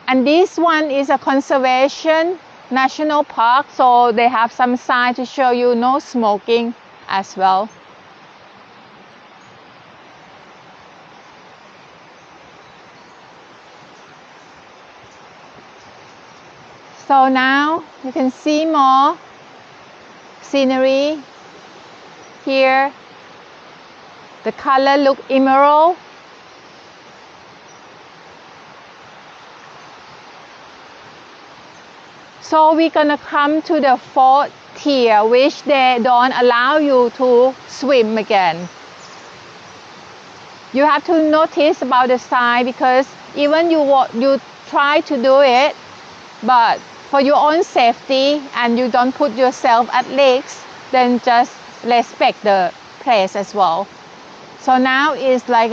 And this one is a conservation national park, so they have some sign to show you no smoking as well. So now you can see more scenery here. The color look emerald. So we're gonna come to the fourth tier, which they don't allow you to swim again. You have to notice about the sign, because even you try to do it, but for your own safety and you don't put yourself at risk, then just respect the place as well. So now it's like